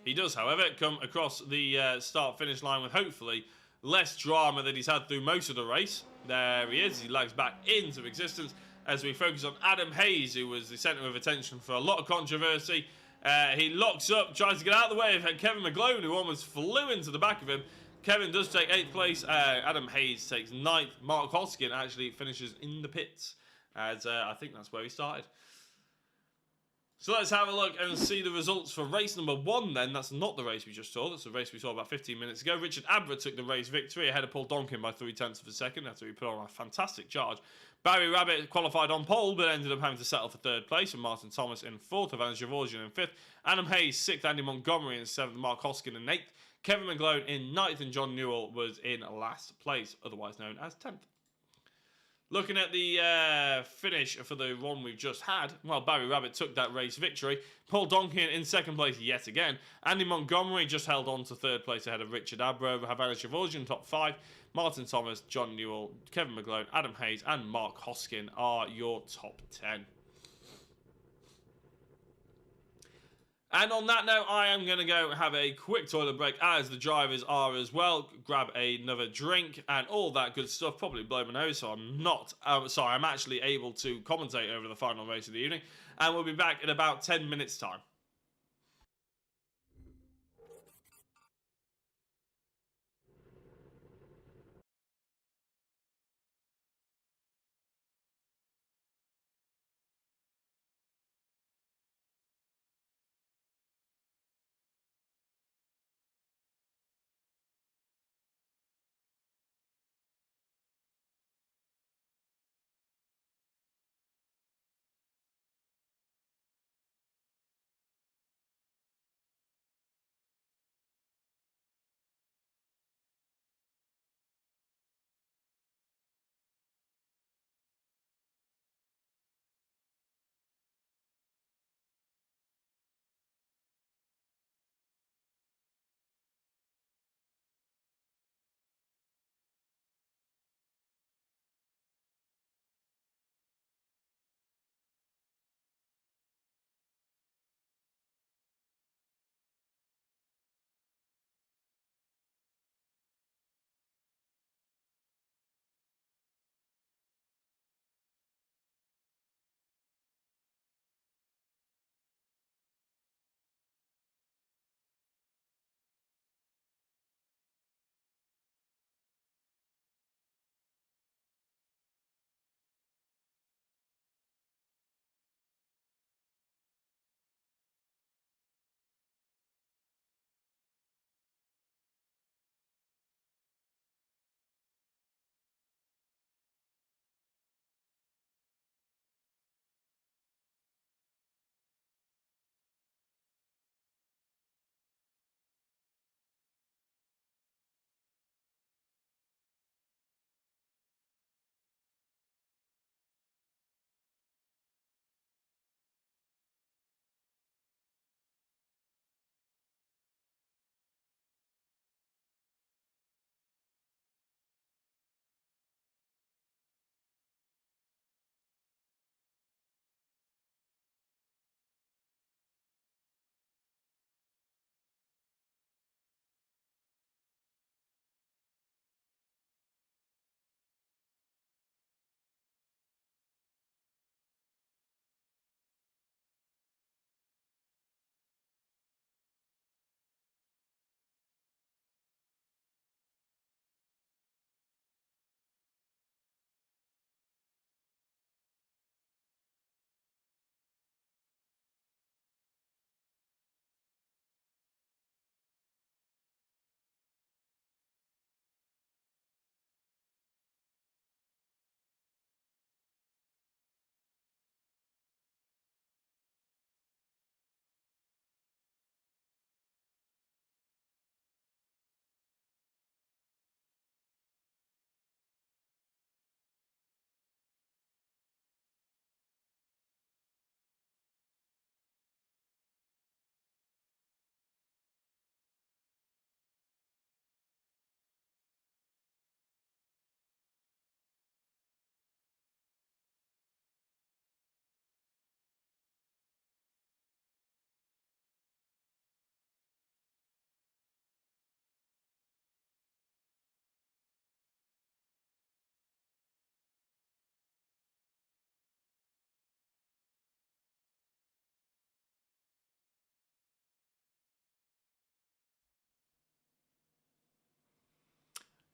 He does, however, come across the start-finish line with hopefully less drama than he's had through most of the race. There he is. He lags back into existence as we focus on Adam Hayes, who was the centre of attention for a lot of controversy. He locks up, tries to get out of the way of Kevin McGlone, who almost flew into the back of him. Kevin does take 8th place. Adam Hayes takes 9th. Mark Hoskin actually finishes in the pits, as I think that's where he started. So let's have a look and see the results for race number 1 then. That's not the race we just saw. That's the race we saw about 15 minutes ago. Richard Abra took the race victory ahead of Paul Donkin by 0.3 of a second after he put on a fantastic charge. Barry Rabbit qualified on pole but ended up having to settle for 3rd place, and Martin Thomas in 4th, Havana Gevorgian in 5th, Adam Hayes 6th, Andy Montgomery in 7th, Mark Hoskin in 8th, Kevin McGlone in 9th, and John Newell was in last place, otherwise known as 10th. Looking at the finish for the one we've just had, well, Barry Rabbit took that race victory. Paul Donkin in second place yet again. Andy Montgomery just held on to third place ahead of Richard Abro. Havana Gevorgian top 5. Martin Thomas, John Newell, Kevin McGlone, Adam Hayes, and Mark Hoskin are your top 10. And on that note, I am going to go have a quick toilet break, as the drivers are as well. Grab another drink and all that good stuff. Probably blow my nose, so I'm not... I'm actually able to commentate over the final race of the evening. And we'll be back in about 10 minutes' time.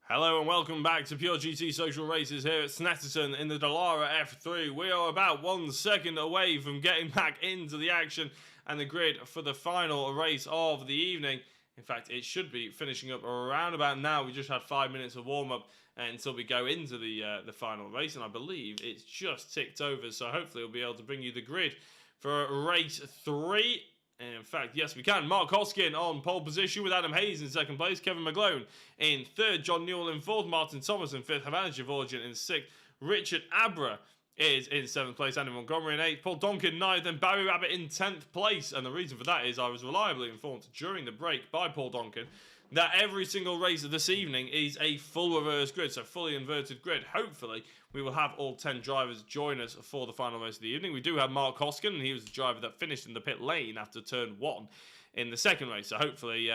Hello and welcome back to Pure GT Social Races here at Snetterton in the Dallara F3. We are about 1 second away from getting back into the action and the grid for the final race of the evening. In fact, it should be finishing up around about now. We just had 5 minutes of warm-up until we go into the final race, and I believe it's just ticked over, so hopefully we'll be able to bring you the grid for race 3. In fact, yes, we can. Mark Hoskin on pole position with Adam Hayes in second place. Kevin McGlone in third. John Newell in fourth. Martin Thomas in fifth. Havana Gevorgian in sixth. Richard Abra is in 7th place, Andy Montgomery in 8th, Paul Donkin 9th, and Barry Rabbit in 10th place. And the reason for that is I was reliably informed during the break by Paul Donkin that every single race of this evening is a full reverse grid, so fully inverted grid. Hopefully, we will have all 10 drivers join us for the final race of the evening. We do have Mark Hoskin, and he was the driver that finished in the pit lane after turn 1 in the second race. So hopefully,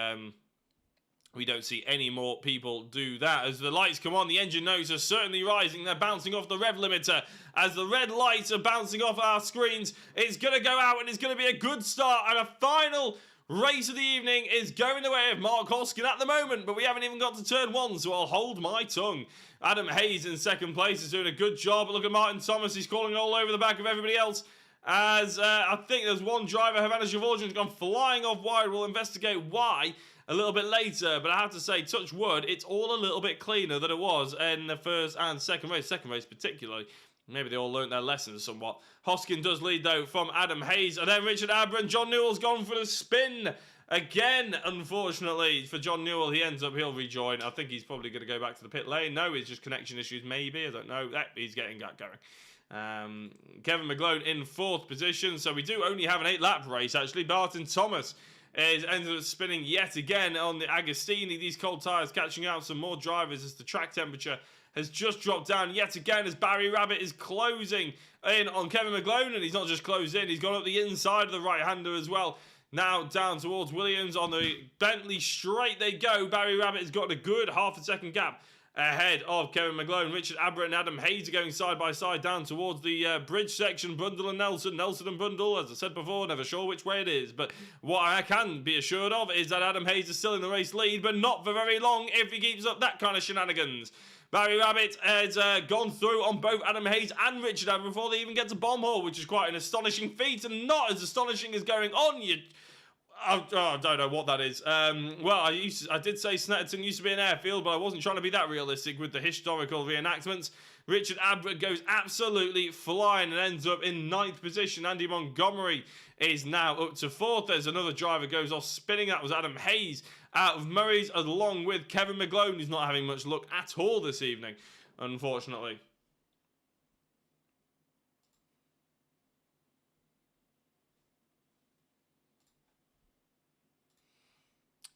we don't see any more people do that. As the lights come on, the engine notes are certainly rising. They're bouncing off the rev limiter. As the red lights are bouncing off our screens, it's going to go out and it's going to be a good start. And a final race of the evening is going the way of Mark Hoskin at the moment, but we haven't even got to turn 1, so I'll hold my tongue. Adam Hayes in 2nd place is doing a good job. Look at Martin Thomas. He's calling all over the back of everybody else. As I think there's one driver, Havana Gevorgian, has gone flying off wide. We'll investigate why a little bit later, but I have to say, touch wood, it's all a little bit cleaner than it was in the first and second race particularly. Maybe they all learnt their lessons somewhat. Hoskin does lead, though, from Adam Hayes, and then Richard Abra and John Newell's gone for the spin again, unfortunately. For John Newell, he'll rejoin. I think he's probably going to go back to the pit lane. No, it's just connection issues, maybe. I don't know. He's getting that going. Kevin McGlone in 4th position, so we do only have an 8-lap race, actually. Martin Thomas is ended up spinning yet again on the Agostini. These cold tyres catching out some more drivers as the track temperature has just dropped down yet again as Barry Rabbit is closing in on Kevin McGlone, and he's not just closed in, he's gone up the inside of the right-hander as well. Now down towards Williams on the Bentley straight they go. Barry Rabbit has got a good half a second gap ahead of Kevin McGlone. Richard Abra and Adam Hayes are going side by side down towards the bridge section. Bundle and Nelson and Bundle, as I said before, never sure which way it is, but what I can be assured of is that Adam Hayes is still in the race lead, but not for very long if he keeps up that kind of shenanigans. Barry Rabbit has gone through on both Adam Hayes and Richard Abra before they even get to Bomb Hall, which is quite an astonishing feat, and not as astonishing as going on. I don't know what that is. Well, I did say Snetterton used to be an airfield, but I wasn't trying to be that realistic with the historical reenactments. Richard Abra goes absolutely flying and ends up in 9th position. Andy Montgomery is now up to 4th. There's another driver goes off spinning. That was Adam Hayes out of Murray's, along with Kevin McGlone, who's not having much luck at all this evening, unfortunately.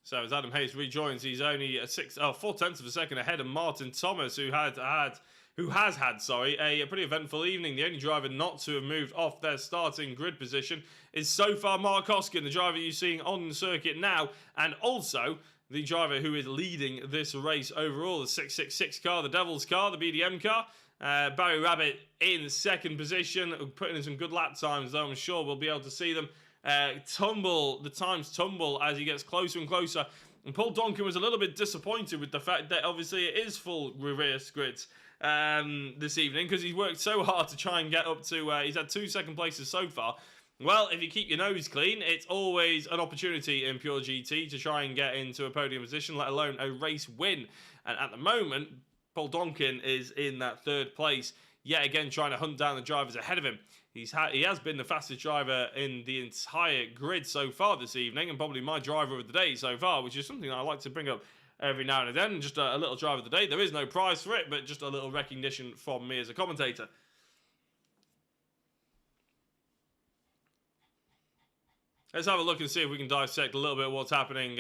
So as Adam Hayes rejoins, he's only 4/10 of a second ahead of Martin Thomas, who has had a pretty eventful evening. The only driver not to have moved off their starting grid position is so far Mark Hoskin, the driver you're seeing on the circuit now, and also the driver who is leading this race overall, the 666 car, the Devil's car, the BDM car. Barry Rabbit in 2nd position, putting in some good lap times, though I'm sure we'll be able to see them the times tumble as he gets closer and closer. And Paul Donkin was a little bit disappointed with the fact that obviously it is full reverse grids this evening, because he's worked so hard to try and get up to, he's had 2 second places so far. Well, if you keep your nose clean, it's always an opportunity in Pure GT to try and get into a podium position, let alone a race win. And at the moment, Paul Donkin is in that 3rd place, yet again trying to hunt down the drivers ahead of him. He has been the fastest driver in the entire grid so far this evening, and probably my driver of the day so far, which is something I like to bring up every now and then. Just a little driver of the day. There is no prize for it, but just a little recognition from me as a commentator. Let's have a look and see if we can dissect a little bit of what's happening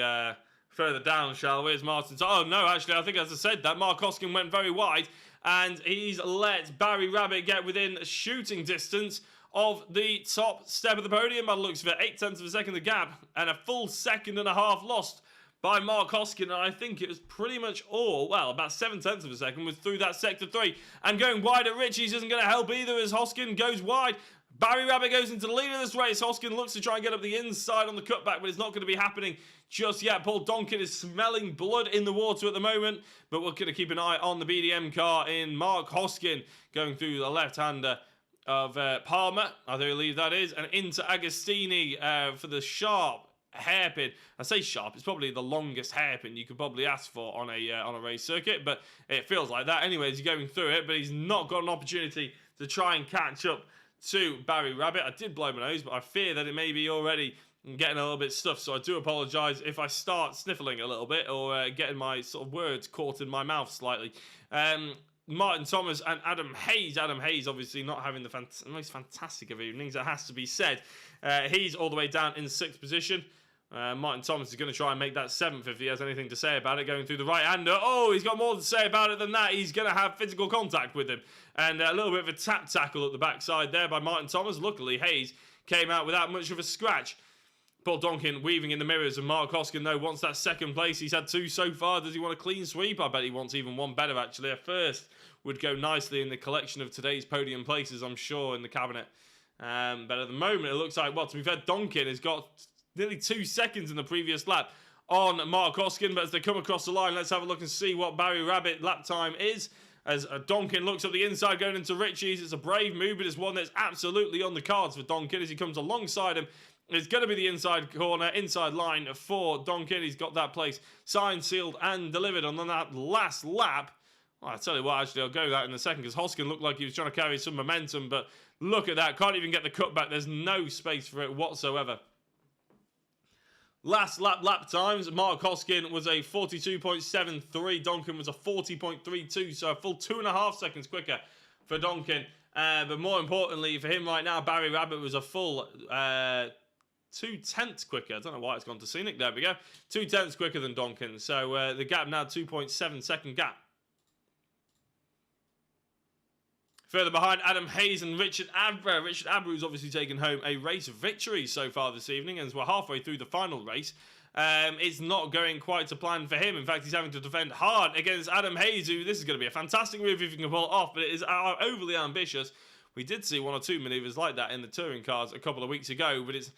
further down, shall we? As Martin's... Oh, no, actually, I think as I said that, Mark Hoskin went very wide, and he's let Barry Rabbit get within shooting distance of the top step of the podium. By the looks of it, 0.8 of a second the gap, and a full 1.5 seconds lost by Mark Hoskin. And I think it was pretty much all, well, about 0.7 of a second was through that sector 3. And going wide at Ritchie's isn't going to help either as Hoskin goes wide. Barry Rabbit goes into the lead of this race. Hoskin looks to try and get up the inside on the cutback, but it's not going to be happening just yet. Paul Donkin is smelling blood in the water at the moment, but we're going to keep an eye on the BDM car in Mark Hoskin going through the left-hander of Palmer, I believe that is, and into Agostini for the sharp hairpin. I say sharp, it's probably the longest hairpin you could probably ask for on a race circuit, but it feels like that. Anyways, he's going through it, but he's not got an opportunity to try and catch up to Barry Rabbit. I did blow my nose, but I fear that it may be already getting a little bit stuffed, so I do apologise if I start sniffling a little bit or getting my sort of words caught in my mouth slightly. Martin Thomas and Adam Hayes. Adam Hayes obviously not having the most fantastic of evenings, that has to be said. He's all the way down in 6th position. Martin Thomas is going to try and make that 7th if he has anything to say about it, going through the right-hander. Oh, he's got more to say about it than that. He's going to have physical contact with him. And a little bit of a tap tackle at the backside there by Martin Thomas. Luckily, Hayes came out without much of a scratch. Paul Donkin weaving in the mirrors, and Mark Hoskin, though, wants that 2nd place. He's had 2 so far. Does he want a clean sweep? I bet he wants even one better, actually. A 1st would go nicely in the collection of today's podium places, I'm sure, in the cabinet. But at the moment, it looks like, well, to be fair, Donkin has got nearly 2 seconds in the previous lap on Mark Hoskin. But as they come across the line, let's have a look and see what Barry Rabbit lap time is. As Donkin looks up the inside going into Ritchie's. It's a brave move, but it's one that's absolutely on the cards for Donkin as he comes alongside him. It's going to be the inside corner, inside line for Donkin. He's got that place signed, sealed, and delivered on that last lap. Well, I tell you what, actually, I'll go that in a second because Hoskin looked like he was trying to carry some momentum, but look at that. Can't even get the cutback. There's no space for it whatsoever. Last lap times, Mark Hoskin was a 42.73. Donkin was a 40.32, so a full 2.5 seconds quicker for Donkin. But more importantly for him right now, Barry Rabbit was a full 2/10 quicker. I don't know why it's gone to scenic. There we go. 2/10 quicker than Donkin. So the gap now 2.7 second gap. Further behind, Adam Hayes and Richard Abra. Richard Abra has obviously taken home a race victory so far this evening, and as we're halfway through the final race, it's not going quite to plan for him. In fact, he's having to defend hard against Adam Hayes, who this is going to be a fantastic move if he can pull it off, but it is overly ambitious. We did see 1 or 2 manoeuvres like that in the touring cars a couple of weeks ago, but it's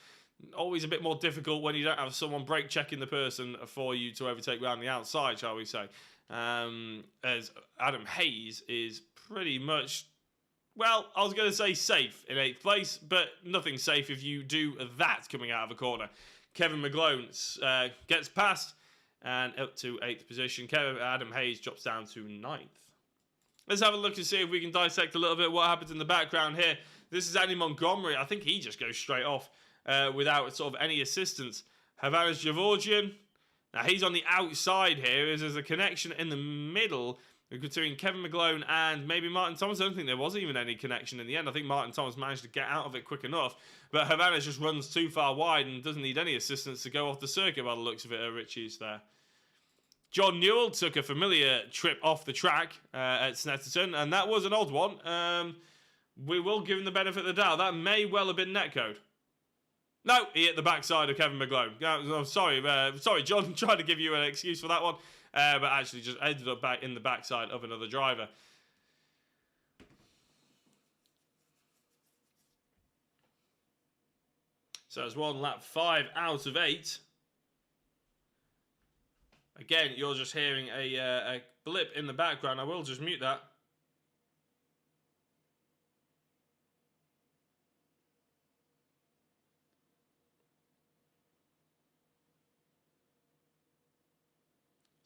always a bit more difficult when you don't have someone brake checking the person for you to overtake around the outside, shall we say. As Adam Hayes is pretty much, well, I was going to say safe in 8th place, but nothing safe if you do that coming out of a corner. Kevin McGlone gets past and up to 8th position. Adam Hayes drops down to 9th. Let's have a look and see if we can dissect a little bit what happens in the background here. This is Andy Montgomery. I think he just goes straight off without sort of any assistance. Havanas Gevorgian. Now he's on the outside here. There's a connection in the middle between Kevin McGlone and maybe Martin Thomas. I don't think there was even any connection in the end. I think Martin Thomas managed to get out of it quick enough. But Havanas just runs too far wide and doesn't need any assistance to go off the circuit by the looks of it at Ritchie's there. John Newell took a familiar trip off the track at Snetterton, and that was an odd one. We will give him the benefit of the doubt. That may well have been netcode. No, he hit the backside of Kevin McGlone. I'm sorry, John. Tried to give you an excuse for that one, but actually just ended up back in the backside of another driver. So it's one lap 5 out of 8. Again, you're just hearing a blip in the background. I will just mute that.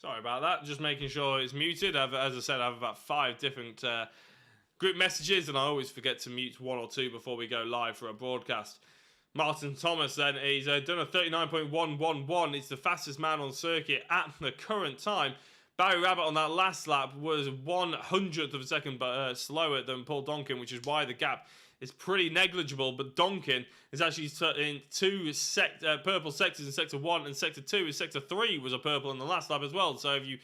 Sorry about that. Just making sure it's muted. As I said, I have about 5 different group messages, and I always forget to mute 1 or 2 before we go live for a broadcast. Martin Thomas then, he's done a 39.111. It's the fastest man on circuit at the current time. Barry Rabbit on that last lap was 1/100th of a second slower than Paul Donkin, which is why the gap is pretty negligible. But Donkin is actually in 2 purple sectors in Sector 1 and Sector 2. And Sector 3 was a purple in the last lap as well. So if you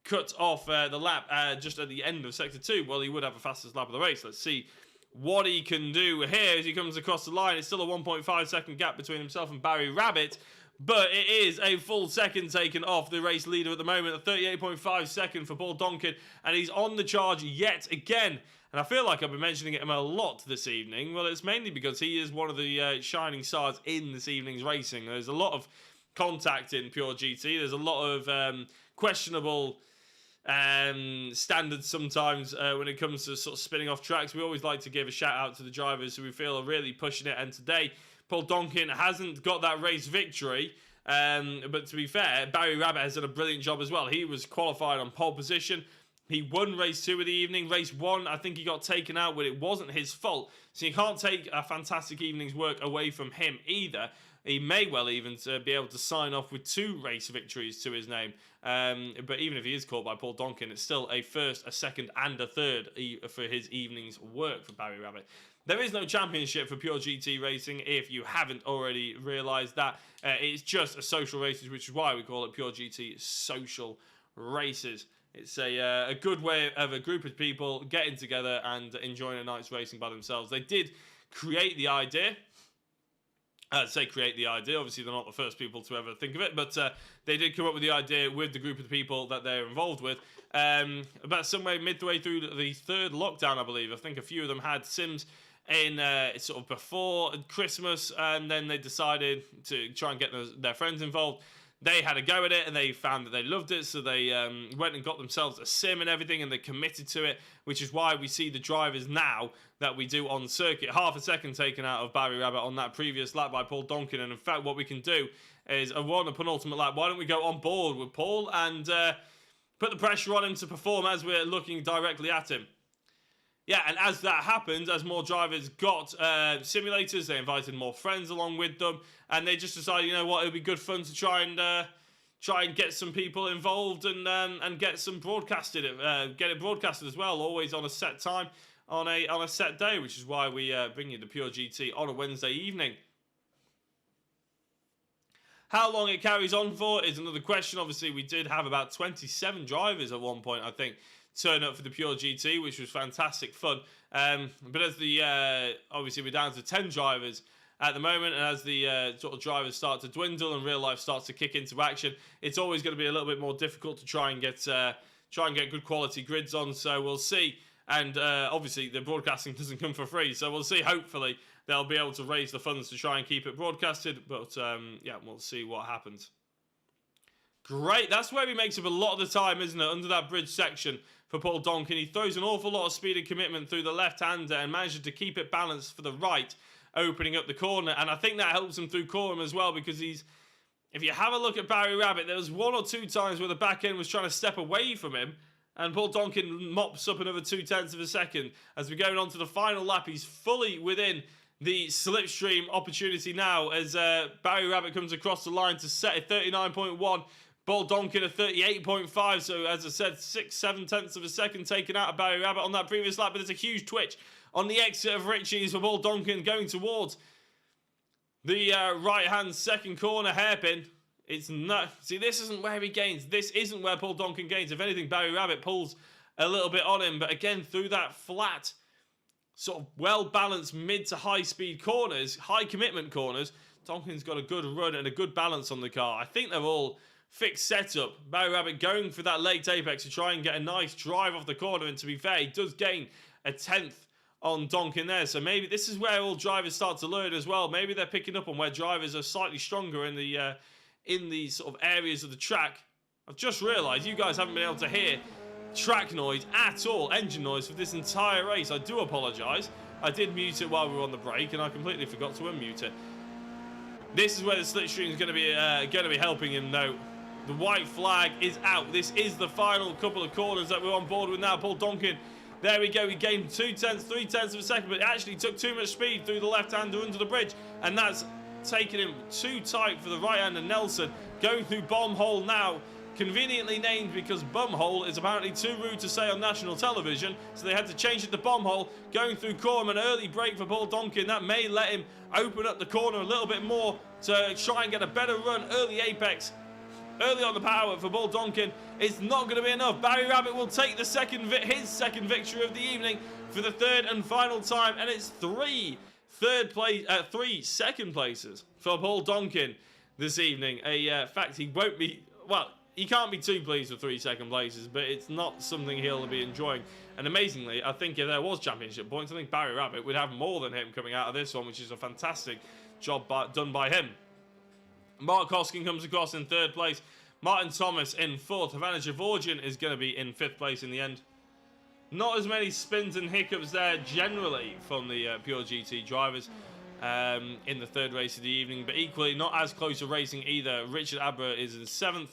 cut off the lap just at the end of Sector 2, well, he would have the fastest lap of the race. Let's see what he can do here as he comes across the line. It's still a 1.5 second gap between himself and Barry Rabbit, but it is a full second taken off the race leader at the moment, a 38.5 second for Paul Donkin, and he's on the charge yet again. And I feel like I've been mentioning him a lot this evening. Well, it's mainly because he is one of the shining stars in this evening's racing. There's a lot of contact in Pure GT. There's a lot of questionable standards sometimes when it comes to sort of spinning off tracks. We always like to give a shout out to the drivers who we feel are really pushing it, and today Paul Donkin hasn't got that race victory, but to be fair, Barry Rabbit has done a brilliant job as well. He was qualified on pole position. He won race 2 of the evening. Race 1, I think he got taken out, but it wasn't his fault. So you can't take a fantastic evening's work away from him either. He may well even be able to sign off with 2 race victories to his name. But even if he is caught by Paul Donkin, it's still a first, a second, and a third for his evening's work for Barry Rabbit. There is no championship for Pure GT Racing, if you haven't already realised that. It's just a social races, which is why we call it Pure GT Social Races. It's a good way of a group of people getting together and enjoying a night's racing by themselves. They did create the idea. Create the idea. Obviously, they're not the first people to ever think of it, but they did come up with the idea with the group of people that they're involved with. About somewhere midway through the 3rd lockdown, I believe. I think a few of them had sims in sort of before Christmas, and then they decided to try and get their friends involved. They had a go at it, and they found that they loved it, so they went and got themselves a sim and everything, and they committed to it, which is why we see the drivers now that we do on circuit. Half a second taken out of Barry Rabbit on that previous lap by Paul Donkin, and in fact what we can do is, on a penultimate lap, why don't we go on board with Paul and put the pressure on him to perform as we're looking directly at him. Yeah, and as that happened, as more drivers got simulators, they invited more friends along with them, and they just decided, you know what, it would be good fun to try and get some people involved and get some broadcasted, get it broadcasted as well, always on a set time, on a set day, which is why we bring you the Pure GT on a Wednesday evening. How long it carries on for is another question. Obviously, we did have about 27 drivers at one point, I think, turn up for the Pure GT, which was fantastic fun. But as obviously we're down to 10 drivers at the moment, and as the sort of drivers start to dwindle and real life starts to kick into action, it's always going to be a little bit more difficult to try and get good quality grids on. So we'll see. And obviously the broadcasting doesn't come for free, so we'll see. Hopefully they'll be able to raise the funds to try and keep it broadcasted. But yeah, we'll see what happens. Great, that's where he makes up a lot of the time, isn't it? Under that bridge section for Paul Donkin. He throws an awful lot of speed and commitment through the left-hander and manages to keep it balanced for the right, opening up the corner. And I think that helps him through Coram as well, because if you have a look at Barry Rabbit, there was 1 or 2 times where the back end was trying to step away from him, and Paul Donkin mops up another 0.2 of a second. As we're going on to the final lap, he's fully within the slipstream opportunity now, as Barry Rabbit comes across the line to set a 39.1. Paul Donkin a 38.5, so as I said, 6-7 of a second taken out of Barry Rabbit on that previous lap, but there's a huge twitch on the exit of Ritchie's for Paul Donkin going towards the right-hand second corner hairpin. It's not. See, this isn't where he gains. This isn't where Paul Donkin gains. If anything, Barry Rabbit pulls a little bit on him, but again, through that flat, sort of well-balanced mid to high-speed corners, high-commitment corners, Donkin's got a good run and a good balance on the car. I think they're all fixed setup. Barry Rabbit going for that late apex to try and get a nice drive off the corner, and to be fair, he does gain a 10th on Donkin there, so maybe this is where all drivers start to learn as well. Maybe they're picking up on where drivers are slightly stronger in the sort of areas of the track. I've just realised you guys haven't been able to hear track noise at all, engine noise, for this entire race. I do apologise. I did mute it while we were on the break, and I completely forgot to unmute it. This is where the slipstream is going to be helping him, though. The white flag is out. This is the final couple of corners that we're on board with now. Paul Donkin, there we go. He gained 0.2 of a second, but it actually took too much speed through the left-hander under the bridge, and that's taking him too tight for the right-hander Nelson. Going through Bomb Hole now, conveniently named because Bum Hole is apparently too rude to say on national television, so they had to change it to Bomb Hole. Going through Coram, an early break for Paul Donkin. That may let him open up the corner a little bit more to try and get a better run. Early apex, early on the power for Paul Donkin. It's not going to be enough. Barry Rabbit will take the his second victory of the evening for the 3rd and final time, and it's 3 second places for Paul Donkin this evening. A fact he won't be, well, he can't be too pleased with 3 second places, but it's not something he'll be enjoying. And amazingly, I think if there was championship points, I think Barry Rabbit would have more than him coming out of this one, which is a fantastic job done by him. Mark Hoskin comes across in 3rd place. Martin Thomas in 4th. Havana Gevorgian is going to be in 5th place in the end. Not as many spins and hiccups there generally from the Pure GT drivers in the 3rd race of the evening, but equally not as close to racing either. Richard Abra is in 7th,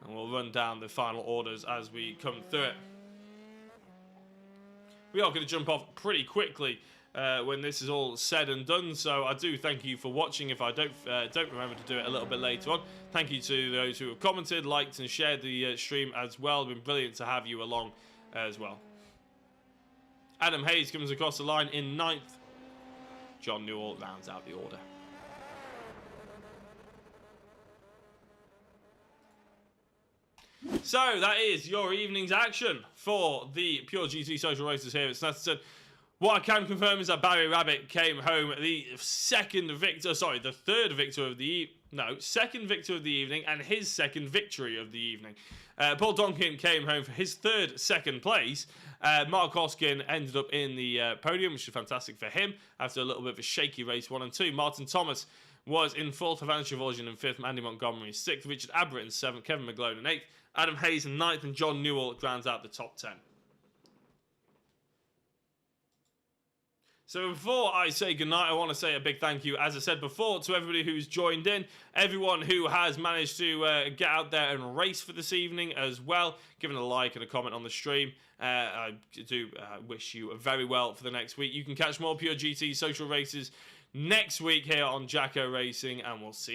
and we'll run down the final orders as we come through it. We are going to jump off pretty quickly when this is all said and done. So I do thank you for watching. If I don't remember to do it a little bit later on, thank you to those who have commented, liked, and shared the stream as well. It's been brilliant to have you along as well. Adam Hayes comes across the line in 9th. John Newell rounds out the order. So that is your evening's action for the Pure GT Social Racers here at Snetterton. What I can confirm is that Barry Rabbit came home the second victor of the evening and his second victory of the evening. Paul Donkin came home for his second place. Mark Hoskin ended up in the podium, which is fantastic for him after a little bit of a shaky race 1 and 2. Martin Thomas was in 4th, Evanescence Volgin in 5th, Andy Montgomery in 6th, Richard Abbott in 7th, Kevin McGlone in 8th, Adam Hayes in 9th, and John Newell rounds out the top 10. So before I say goodnight, I want to say a big thank you, as I said before, to everybody who's joined in, everyone who has managed to get out there and race for this evening as well, giving a like and a comment on the stream. I do wish you very well for the next week. You can catch more Pure GT Social Races next week here on Jacko Racing, and we'll see you.